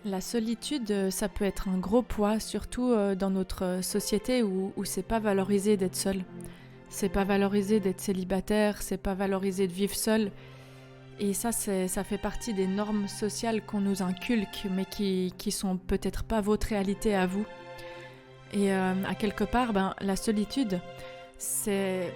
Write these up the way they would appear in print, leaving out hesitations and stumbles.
La solitude, ça peut être un gros poids, surtout dans notre société où c'est pas valorisé d'être seul. C'est pas valorisé d'être célibataire, c'est pas valorisé de vivre seul. Et ça fait partie des normes sociales qu'on nous inculque, mais qui sont peut-être pas votre réalité à vous. Et à quelque part, la solitude, c'est,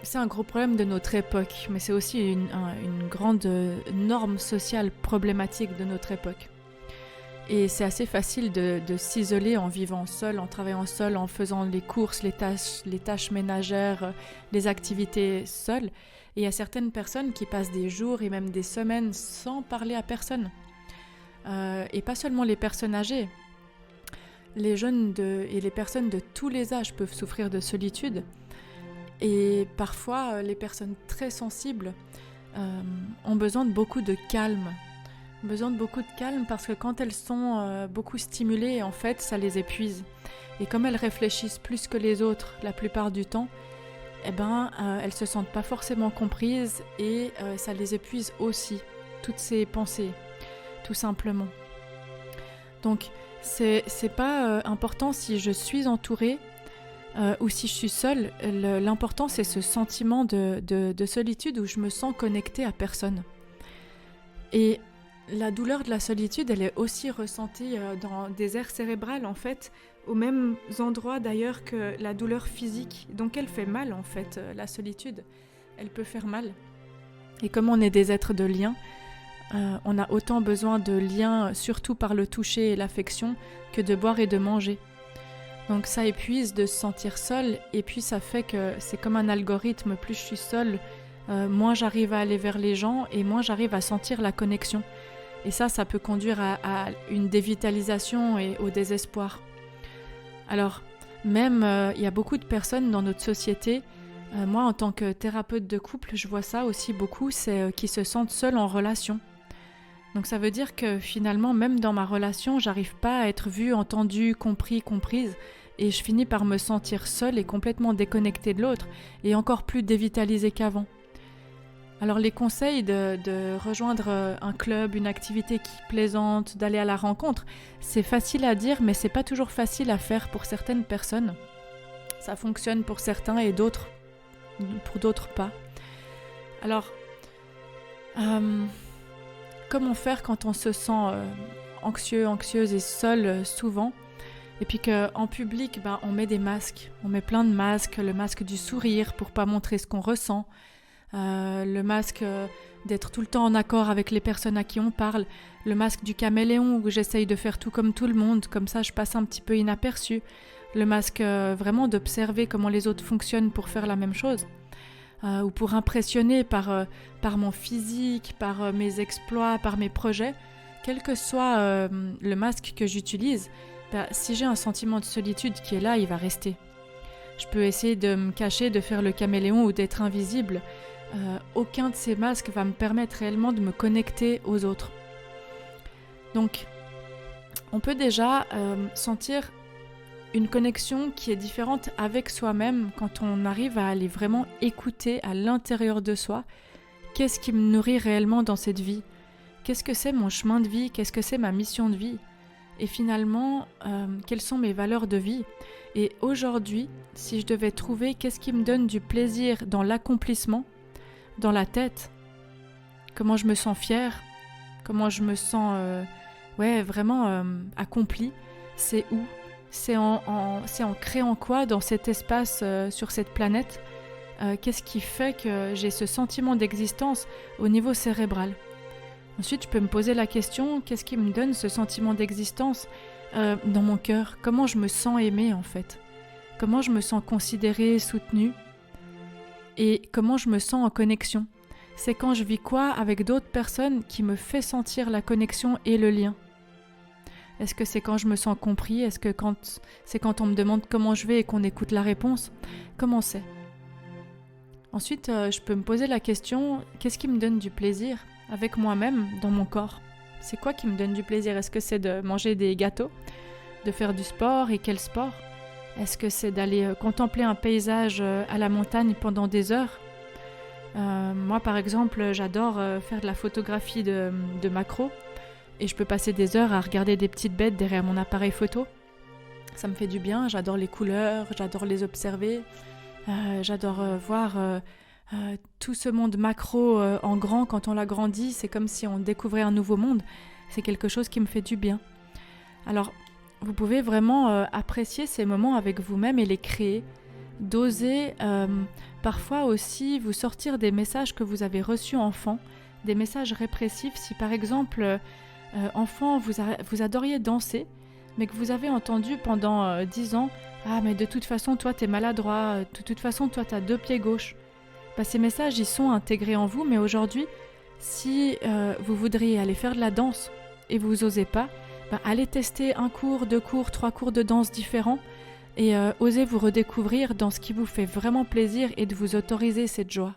c'est un gros problème de notre époque, mais c'est aussi une grande norme sociale problématique de notre époque. Et c'est assez facile de s'isoler en vivant seul, en travaillant seul, en faisant les courses, les tâches ménagères, les activités seules. Et il y a certaines personnes qui passent des jours et même des semaines sans parler à personne. Et pas seulement les personnes âgées. Les jeunes et les personnes de tous les âges peuvent souffrir de solitude. Et parfois, les personnes très sensibles ont besoin de beaucoup de calme. Besoin de beaucoup de calme parce que quand elles sont beaucoup stimulées, en fait, ça les épuise. Et comme elles réfléchissent plus que les autres la plupart du temps, elles se sentent pas forcément comprises et ça les épuise aussi, toutes ces pensées, tout simplement. Donc, c'est pas important si je suis entourée ou si je suis seule. L'important, c'est ce sentiment de solitude où je me sens connectée à personne. Et la douleur de la solitude, elle est aussi ressentie dans des aires cérébrales, en fait, aux mêmes endroits d'ailleurs que la douleur physique. Donc elle fait mal, en fait, la solitude. Elle peut faire mal. Et comme on est des êtres de lien, on a autant besoin de liens, surtout par le toucher et l'affection, que de boire et de manger. Donc ça épuise de se sentir seul, et puis ça fait que c'est comme un algorithme. Plus je suis seule, moins j'arrive à aller vers les gens, et moins j'arrive à sentir la connexion. Et ça peut conduire à une dévitalisation et au désespoir. Alors, même, il y a beaucoup de personnes dans notre société, moi en tant que thérapeute de couple, je vois ça aussi beaucoup, c'est qui se sentent seuls en relation. Donc ça veut dire que finalement, même dans ma relation, j'arrive pas à être vue, entendue, compris, comprise, et je finis par me sentir seule et complètement déconnectée de l'autre, et encore plus dévitalisée qu'avant. Alors les conseils de rejoindre un club, une activité qui plaisante, d'aller à la rencontre, c'est facile à dire, mais c'est pas toujours facile à faire pour certaines personnes. Ça fonctionne pour certains et pour d'autres pas. Alors, comment faire quand on se sent anxieux, anxieuse et seul souvent, et puis qu'en public, on met des masques, on met plein de masques, le masque du sourire pour pas montrer ce qu'on ressent, le masque d'être tout le temps en accord avec les personnes à qui on parle, le masque du caméléon où j'essaye de faire tout comme tout le monde, comme ça je passe un petit peu inaperçu, le masque vraiment d'observer comment les autres fonctionnent pour faire la même chose, ou pour impressionner par mon physique, par mes exploits, par mes projets, quel que soit le masque que j'utilise, si j'ai un sentiment de solitude qui est là, il va rester. Je peux essayer de me cacher, de faire le caméléon ou d'être invisible. Aucun de ces masques va me permettre réellement de me connecter aux autres. Donc, on peut déjà sentir une connexion qui est différente avec soi-même quand on arrive à aller vraiment écouter à l'intérieur de soi qu'est-ce qui me nourrit réellement dans cette vie, qu'est-ce que c'est mon chemin de vie, qu'est-ce que c'est ma mission de vie, et finalement, quelles sont mes valeurs de vie. Et aujourd'hui, si je devais trouver qu'est-ce qui me donne du plaisir dans l'accomplissement, dans la tête, comment je me sens fière, comment je me sens vraiment accomplie, c'est où ? C'est en créant quoi dans cet espace, sur cette planète ? Qu'est-ce qui fait que j'ai ce sentiment d'existence au niveau cérébral ? Ensuite, je peux me poser la question, qu'est-ce qui me donne ce sentiment d'existence dans mon cœur ? Comment je me sens aimée en fait ? Comment je me sens considérée, soutenue ? Et comment je me sens en connexion ? C'est quand je vis quoi avec d'autres personnes qui me fait sentir la connexion et le lien ? Est-ce que c'est quand je me sens compris ? Est-ce que c'est quand on me demande comment je vais et qu'on écoute la réponse ? Comment c'est ? Ensuite, je peux me poser la question, qu'est-ce qui me donne du plaisir avec moi-même dans mon corps ? C'est quoi qui me donne du plaisir ? Est-ce que c'est de manger des gâteaux ? De faire du sport ? Et quel sport ? Est-ce que c'est d'aller contempler un paysage à la montagne pendant des heures ? Moi, par exemple, j'adore faire de la photographie de macro. Et je peux passer des heures à regarder des petites bêtes derrière mon appareil photo. Ça me fait du bien, j'adore les couleurs, j'adore les observer, j'adore voir tout ce monde macro en grand quand on l'agrandit. C'est comme si on découvrait un nouveau monde. C'est quelque chose qui me fait du bien. Alors, vous pouvez vraiment apprécier ces moments avec vous-même et les créer. D'oser parfois aussi vous sortir des messages que vous avez reçus enfant, des messages répressifs. Si par exemple, enfant, vous adoriez danser, mais que vous avez entendu pendant 10 ans « Ah, mais de toute façon, toi, t'es maladroit, de toute façon, toi, t'as 2 pieds gauches ». Ces messages, ils sont intégrés en vous, mais aujourd'hui, si vous voudriez aller faire de la danse et vous n'osez pas, allez tester 1 cours, 2 cours, 3 cours de danse différents et osez vous redécouvrir dans ce qui vous fait vraiment plaisir et de vous autoriser cette joie.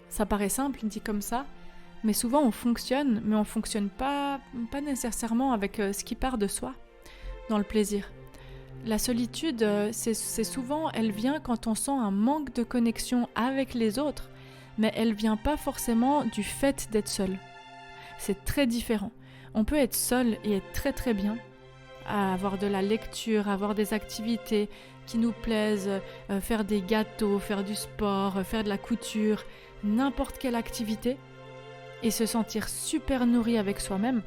Ça paraît simple, dit comme ça, mais souvent on fonctionne, mais on ne fonctionne pas nécessairement avec ce qui part de soi, dans le plaisir. La solitude, c'est souvent, elle vient quand on sent un manque de connexion avec les autres, mais elle vient pas forcément du fait d'être seul. C'est très différent. On peut être seul et être très très bien, à avoir de la lecture, avoir des activités qui nous plaisent, faire des gâteaux, faire du sport, faire de la couture, n'importe quelle activité, et se sentir super nourri avec soi-même.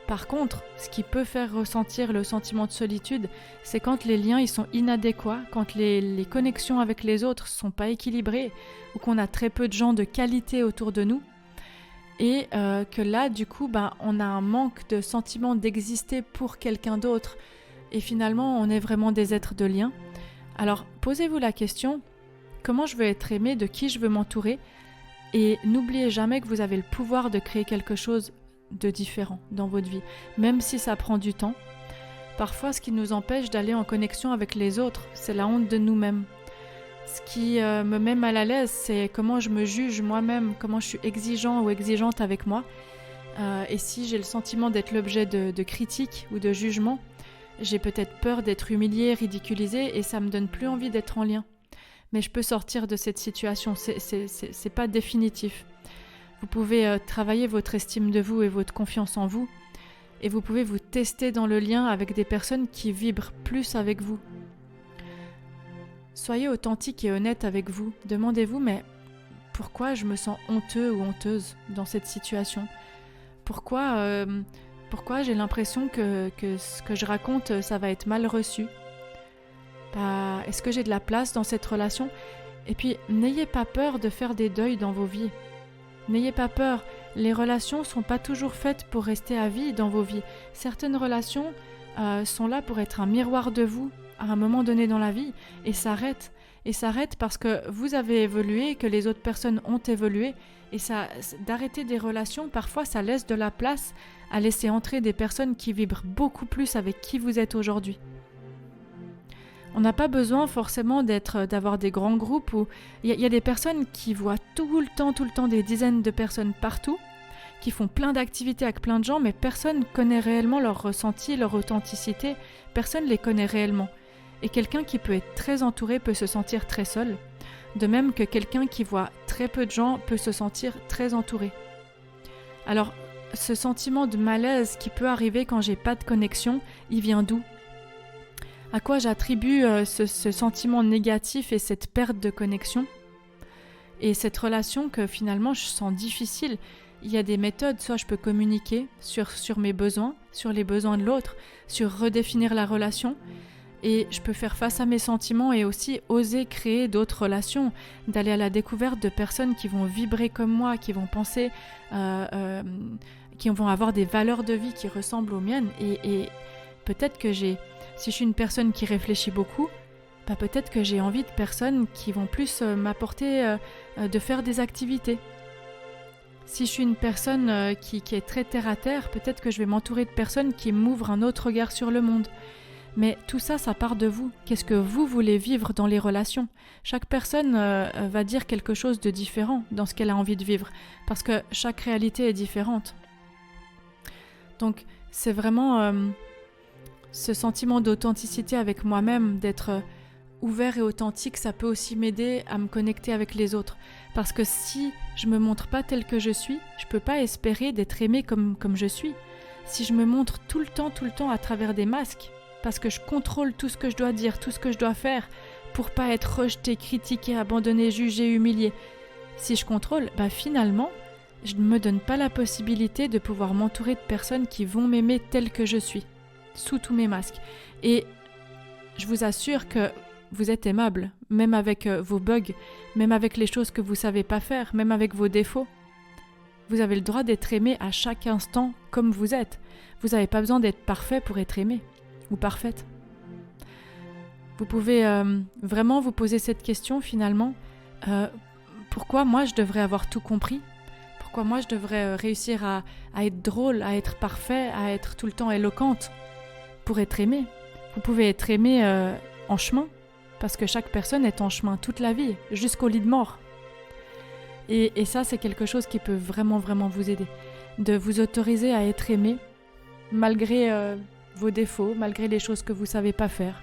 Par contre, ce qui peut faire ressentir le sentiment de solitude, c'est quand les liens ils sont inadéquats, quand les connexions avec les autres ne sont pas équilibrées, ou qu'on a très peu de gens de qualité autour de nous, et que là, du coup, on a un manque de sentiment d'exister pour quelqu'un d'autre, et finalement, on est vraiment des êtres de lien. Alors, posez-vous la question, comment je veux être aimé, de qui je veux m'entourer, et n'oubliez jamais que vous avez le pouvoir de créer quelque chose de différent dans votre vie, même si ça prend du temps. Parfois, ce qui nous empêche d'aller en connexion avec les autres, c'est la honte de nous-mêmes. Ce qui me met mal à l'aise, c'est comment je me juge moi-même, comment je suis exigeant ou exigeante avec moi. Et si j'ai le sentiment d'être l'objet de critiques ou de jugements, j'ai peut-être peur d'être humiliée, ridiculisée, et ça me donne plus envie d'être en lien. Mais je peux sortir de cette situation, c'est pas définitif. Vous pouvez travailler votre estime de vous et votre confiance en vous, et vous pouvez vous tester dans le lien avec des personnes qui vibrent plus avec vous. Soyez authentique et honnête avec vous. Demandez-vous, mais pourquoi je me sens honteux ou honteuse dans cette situation ? Pourquoi j'ai l'impression que ce que je raconte, ça va être mal reçu ? Est-ce que j'ai de la place dans cette relation ? Et puis, n'ayez pas peur de faire des deuils dans vos vies. N'ayez pas peur, les relations sont pas toujours faites pour rester à vie dans vos vies. Certaines relations sont là pour être un miroir de vous à un moment donné dans la vie et s'arrêtent. Et s'arrêtent parce que vous avez évolué, que les autres personnes ont évolué. Et d'arrêter des relations, parfois ça laisse de la place à laisser entrer des personnes qui vibrent beaucoup plus avec qui vous êtes aujourd'hui. On n'a pas besoin forcément d'avoir des grands groupes où il y a des personnes qui voient tout le temps des dizaines de personnes partout, qui font plein d'activités avec plein de gens, mais personne ne connaît réellement leur ressenti, leur authenticité, personne ne les connaît réellement. Et quelqu'un qui peut être très entouré peut se sentir très seul, de même que quelqu'un qui voit très peu de gens peut se sentir très entouré. Alors, ce sentiment de malaise qui peut arriver quand j'ai pas de connexion, il vient d'où ? À quoi j'attribue ce sentiment négatif et cette perte de connexion ? Et cette relation que finalement je sens difficile. Il y a des méthodes, soit je peux communiquer sur mes besoins, sur les besoins de l'autre, sur redéfinir la relation, et je peux faire face à mes sentiments et aussi oser créer d'autres relations, d'aller à la découverte de personnes qui vont vibrer comme moi, qui vont penser, qui vont avoir des valeurs de vie qui ressemblent aux miennes, et peut-être que si je suis une personne qui réfléchit beaucoup, peut-être que j'ai envie de personnes qui vont plus m'apporter de faire des activités. Si je suis une personne qui est très terre à terre, peut-être que je vais m'entourer de personnes qui m'ouvrent un autre regard sur le monde. Mais tout ça, ça part de vous. Qu'est-ce que vous voulez vivre dans les relations ? Chaque personne va dire quelque chose de différent dans ce qu'elle a envie de vivre, parce que chaque réalité est différente. Donc, c'est vraiment ce sentiment d'authenticité avec moi-même, d'être ouvert et authentique, ça peut aussi m'aider à me connecter avec les autres. Parce que si je me montre pas telle que je suis, je peux pas espérer d'être aimée comme je suis. Si je me montre tout le temps à travers des masques, parce que je contrôle tout ce que je dois dire, tout ce que je dois faire, pour pas être rejetée, critiquée, abandonnée, jugée, humiliée. Si je contrôle, finalement, je ne me donne pas la possibilité de pouvoir m'entourer de personnes qui vont m'aimer telle que je suis, sous tous mes masques. Et je vous assure que vous êtes aimable, même avec vos bugs, même avec les choses que vous savez pas faire, même avec vos défauts. Vous avez le droit d'être aimé à chaque instant comme vous êtes. Vous n'avez pas besoin d'être parfait pour être aimé ou parfaite. Vous pouvez vraiment vous poser cette question finalement. Pourquoi moi je devrais avoir tout compris ? Pourquoi moi je devrais réussir à être drôle, à être parfait, à être tout le temps éloquente pour être aimée ? Vous pouvez être aimé en chemin, parce que chaque personne est en chemin toute la vie, jusqu'au lit de mort. Et ça, c'est quelque chose qui peut vraiment vous aider. De vous autoriser à être aimé, malgré vos défauts, malgré les choses que vous ne savez pas faire.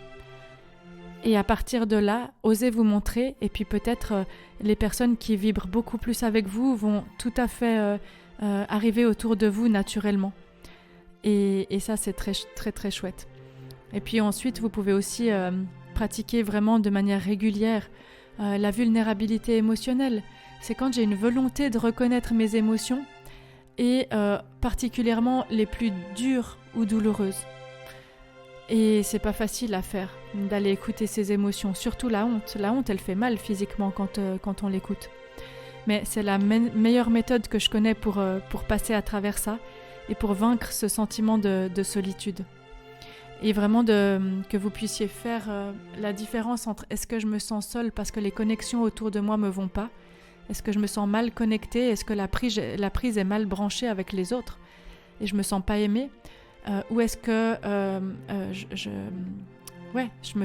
Et à partir de là, osez vous montrer, et puis peut-être les personnes qui vibrent beaucoup plus avec vous vont tout à fait arriver autour de vous naturellement. Et ça, c'est très chouette. Et puis ensuite, vous pouvez aussi pratiquer vraiment de manière régulière la vulnérabilité émotionnelle. C'est quand j'ai une volonté de reconnaître mes émotions et particulièrement les plus dures ou douloureuses. Et c'est pas facile à faire, d'aller écouter ses émotions, surtout la honte. La honte, elle fait mal physiquement quand on l'écoute. Mais c'est la meilleure méthode que je connais pour passer à travers ça et pour vaincre ce sentiment de solitude. Et vraiment que vous puissiez faire la différence entre est-ce que je me sens seule parce que les connexions autour de moi me vont pas ? Est-ce que je me sens mal connectée ? Est-ce que la prise est mal branchée avec les autres et je me sens pas aimée ? Ou est-ce que je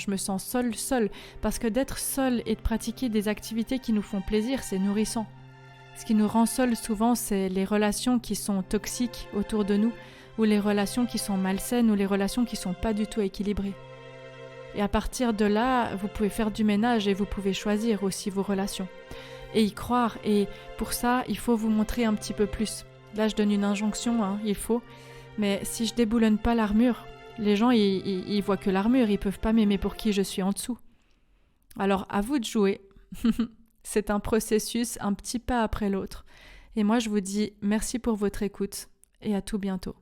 me sens seule ? Parce que d'être seule et de pratiquer des activités qui nous font plaisir, c'est nourrissant. Ce qui nous rend seuls souvent, c'est les relations qui sont toxiques autour de nous, ou les relations qui sont malsaines, ou les relations qui sont pas du tout équilibrées. Et à partir de là, vous pouvez faire du ménage et vous pouvez choisir aussi vos relations. Et y croire, et pour ça, il faut vous montrer un petit peu plus. Là, je donne une injonction, il faut. Mais si je déboulonne pas l'armure, les gens, ils voient que l'armure, ils peuvent pas m'aimer pour qui je suis en dessous. Alors, à vous de jouer. C'est un processus, un petit pas après l'autre. Et moi, je vous dis merci pour votre écoute et à tout bientôt.